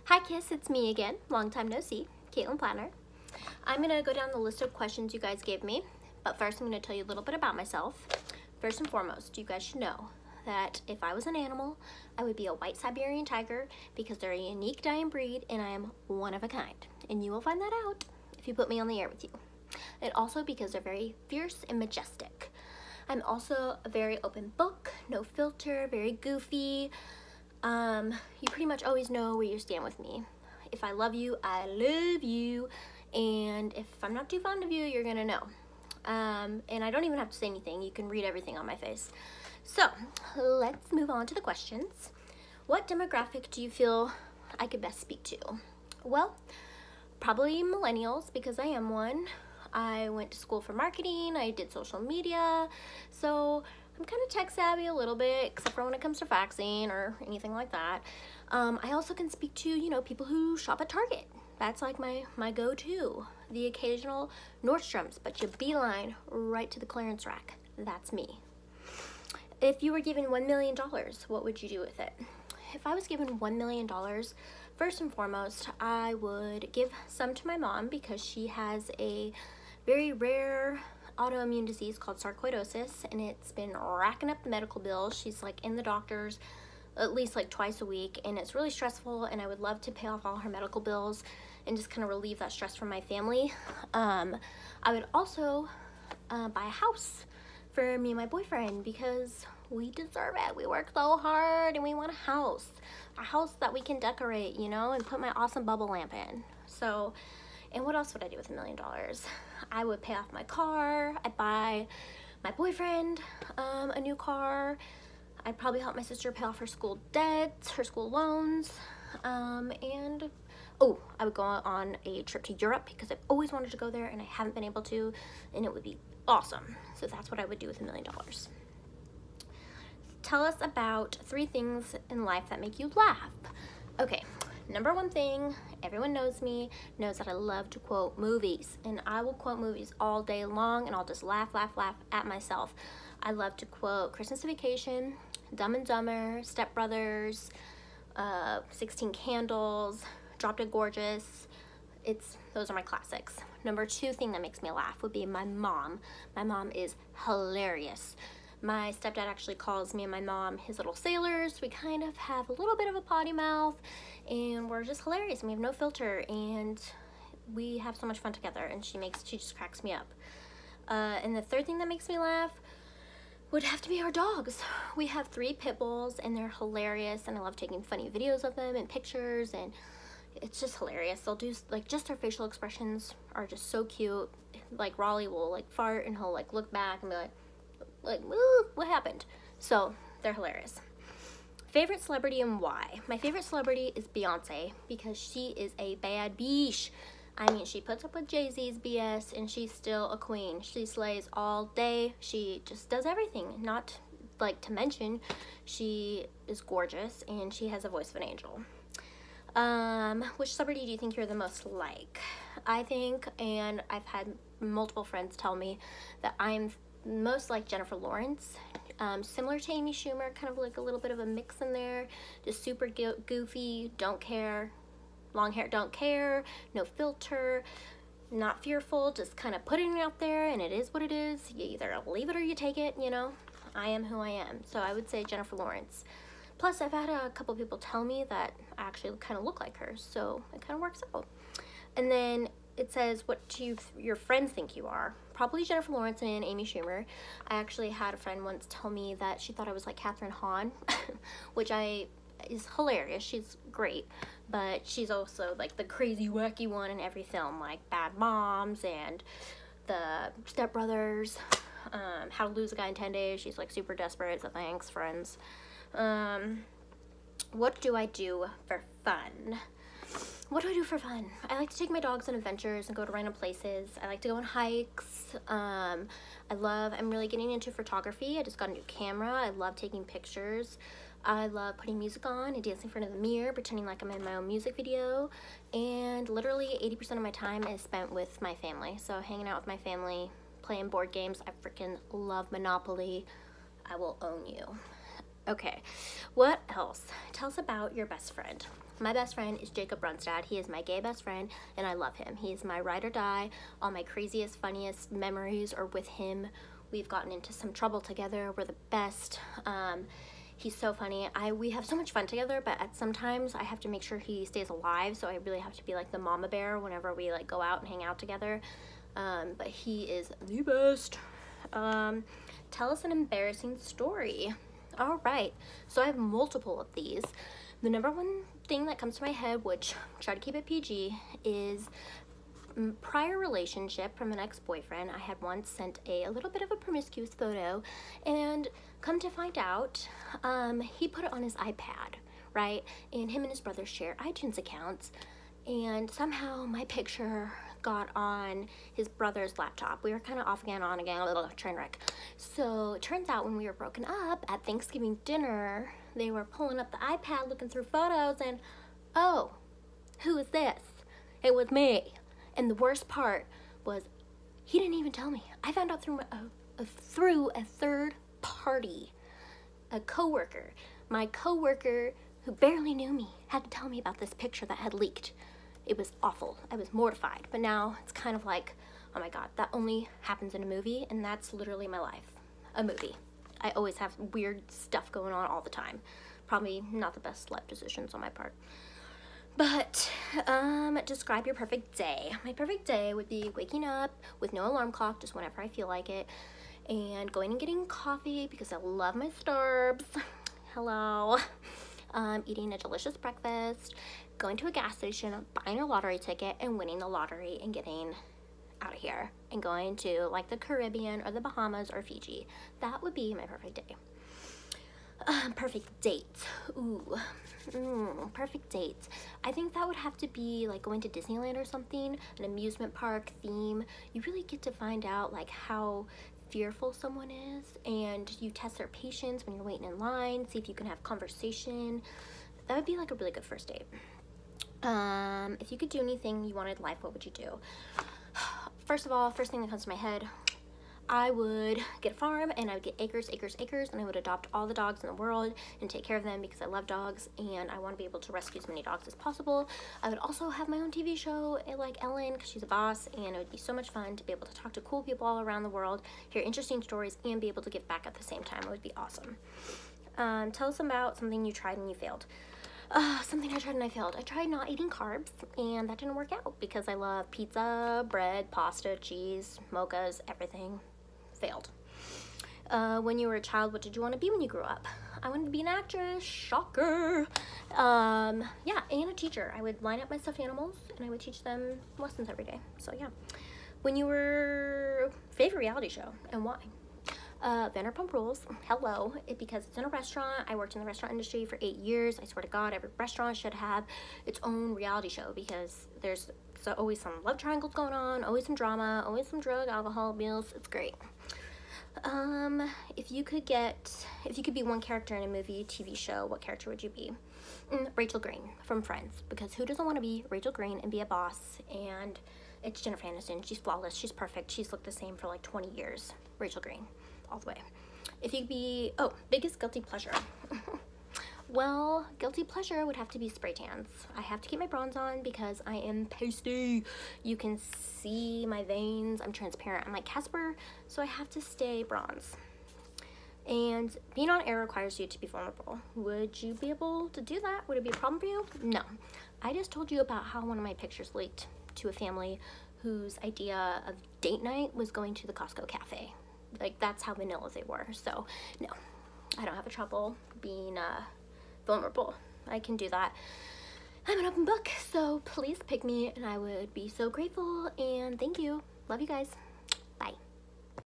Hi Kiss, it's me again, long time no see, Kaitlyn Plattner. I'm gonna go down the list of questions you guys gave me, but first I'm gonna tell you a little bit about myself. First and foremost, you guys should know that if I was an animal, I would be a white Siberian tiger because they're a unique dying breed and I am one of a kind. And you will find that out if you put me on the air with you. And also because they're very fierce and majestic. I'm also a very open book, no filter, very goofy. You pretty much always know where you stand with me. If I love you, I love you. And if I'm not too fond of you, you're gonna know. And I don't even have to say anything. You can read everything on my face. So let's move on to the questions. What demographic do you feel I could best speak to? Well, probably millennials because I am one. I went to school for marketing. I did social media. So I'm kind of tech savvy a little bit, except for when it comes to faxing or anything like that. I also can speak to, you know, people who shop at Target. That's like my go-to. The occasional Nordstrom's, but you beeline right to the clearance rack. That's me. If you were given $1 million, what would you do with it? If I was given $1 million, first and foremost, I would give some to my mom because she has a very rare autoimmune disease called sarcoidosis, and it's been racking up the medical bills. She's like in the doctors at least like twice a week, and it's really stressful, and I would love to pay off all her medical bills and just kind of relieve that stress from my family. I would also buy a house for me and my boyfriend because we deserve it. We work so hard and we want a house that we can decorate, you know, and put my awesome bubble lamp in. So, and what else would I do with $1 million? I would pay off my car. I'd buy my boyfriend a new car. I'd probably help my sister pay off her school debts, her school loans, and oh, I would go on a trip to Europe because I've always wanted to go there and I haven't been able to, and it would be awesome. So that's what I would do with $1 million. Tell us about 3 things in life that make you laugh. Okay, number one thing, everyone knows me, knows that I love to quote movies, and I will quote movies all day long and I'll just laugh at myself. I love to quote Christmas Vacation, Dumb and Dumber, Step Brothers, 16 Candles, Drop Dead Gorgeous. Those are my classics. Number 2 thing that makes me laugh would be my mom. My mom is hilarious. My stepdad actually calls me and my mom his little sailors. We kind of have a little bit of a potty mouth and we're just hilarious and we have no filter and we have so much fun together, and she just cracks me up. And the 3rd thing that makes me laugh would have to be our dogs. We have 3 pit bulls and they're hilarious, and I love taking funny videos of them and pictures, and it's just hilarious. They'll do like, just their facial expressions are just so cute. Like Raleigh will like fart and he'll like look back and be like, ooh, what happened? So they're hilarious. Favorite celebrity and why? My favorite celebrity is Beyonce because she is a bad bitch. I mean, she puts up with Jay-Z's BS and she's still a queen. She slays all day. She just does everything. Not like to mention, she is gorgeous and she has a voice of an angel. Which celebrity do you think you're the most like? I think, and I've had multiple friends tell me that I'm most like Jennifer Lawrence. Similar to Amy Schumer, kind of like a little bit of a mix in there. Just super goofy, don't care. Long hair, don't care, no filter, not fearful, just kind of putting it out there, and it is what it is. You either leave it or you take it, you know. I am who I am. So I would say Jennifer Lawrence. Plus, I've had a couple people tell me that I actually kind of look like her, so it kind of works out. And then it says, what do your friends think you are? Probably Jennifer Lawrence and Amy Schumer. I actually had a friend once tell me that she thought I was like Catherine Hahn, which is hilarious. She's great, but she's also like the crazy wacky one in every film, like Bad Moms and the Step Brothers, How to Lose a Guy in 10 Days. She's like super desperate, so thanks, friends. What do I do for fun? What do I do for fun? I like to take my dogs on adventures and go to random places. I like to go on hikes. I'm really getting into photography. I just got a new camera. I love taking pictures. I love putting music on and dancing in front of the mirror, pretending like I'm in my own music video. And literally 80% of my time is spent with my family. So hanging out with my family, playing board games. I freaking love Monopoly. I will own you. Okay, what else? Tell us about your best friend. My best friend is Jacob Brunstad. He is my gay best friend, and I love him. He is my ride or die. All my craziest, funniest memories are with him. We've gotten into some trouble together. We're the best. He's so funny. We have so much fun together, but at sometimes I have to make sure he stays alive, so I really have to be like the mama bear whenever we like go out and hang out together. But he is the best. Tell us an embarrassing story. All right, so I have multiple of these. The number one thing that comes to my head, which try to keep it PG, is prior relationship from an ex-boyfriend. I had once sent a little bit of a promiscuous photo, and come to find out, he put it on his iPad, right? And him and his brother share iTunes accounts, and somehow my picture got on his brother's laptop. We were kind of off again, on again, a little train wreck. So it turns out when we were broken up at Thanksgiving dinner, they were pulling up the iPad looking through photos, and oh, who is this? It was me. And the worst part was he didn't even tell me. I found out through a third party, a coworker. My coworker, who barely knew me, had to tell me about this picture that had leaked. It was awful. I was mortified. But now it's kind of like, oh my God, that only happens in a movie, and that's literally my life, a movie. I always have weird stuff going on all the time. Probably not the best life decisions on my part. But describe your perfect day. My perfect day would be waking up with no alarm clock, just whenever I feel like it, and going and getting coffee because I love my Starbs. Hello. Eating a delicious breakfast, going to a gas station, buying a lottery ticket, and winning the lottery and getting out of here and going to like the Caribbean or the Bahamas or Fiji. That would be my perfect day. Perfect date. Ooh. Perfect date. I think that would have to be like going to Disneyland or something, an amusement park theme. You really get to find out like how fearful someone is, and you test their patience when you're waiting in line, see if you can have conversation. That would be like a really good first date. If you could do anything you wanted in life, what would you do? First of all, first thing that comes to my head, I would get a farm, and I would get acres, and I would adopt all the dogs in the world and take care of them because I love dogs and I want to be able to rescue as many dogs as possible. I would also have my own TV show like Ellen, because she's a boss, and it would be so much fun to be able to talk to cool people all around the world, hear interesting stories, and be able to give back at the same time. It would be awesome. Tell us about something you tried and you failed. Something I tried and I failed. I tried not eating carbs, and that didn't work out because I love pizza, bread, pasta, cheese, mochas, everything. Failed. When you were a child, what did you want to be when you grew up? I wanted to be an actress. Shocker. Yeah, and a teacher. I would line up my stuffed animals and I would teach them lessons every day. So yeah. When you were favorite reality show and why? Vanderpump Rules. Hello. Because it's in a restaurant. I worked in the restaurant industry for 8 years. I swear to God, every restaurant should have its own reality show because there's always some love triangles going on, always some drama, always some drug, alcohol abuse. It's great. If you could be one character in a movie, TV show, what character would you be? Rachel Green from Friends, because who doesn't want to be Rachel Green and be a boss? And it's Jennifer Aniston. She's flawless. She's perfect. She's looked the same for like 20 years. Rachel Green, all the way. If you could be, biggest guilty pleasure. Well, guilty pleasure would have to be spray tans. I have to keep my bronze on because I am pasty. You can see my veins. I'm transparent. I'm like Casper, so I have to stay bronze. And being on air requires you to be vulnerable. Would you be able to do that? Would it be a problem for you? No. I just told you about how one of my pictures leaked to a family whose idea of date night was going to the Costco cafe. Like, that's how vanilla they were. So, no. I don't have a trouble being, vulnerable. I can do that. I'm an open book, so please pick me, and I would be so grateful, and thank you. Love you guys. Bye.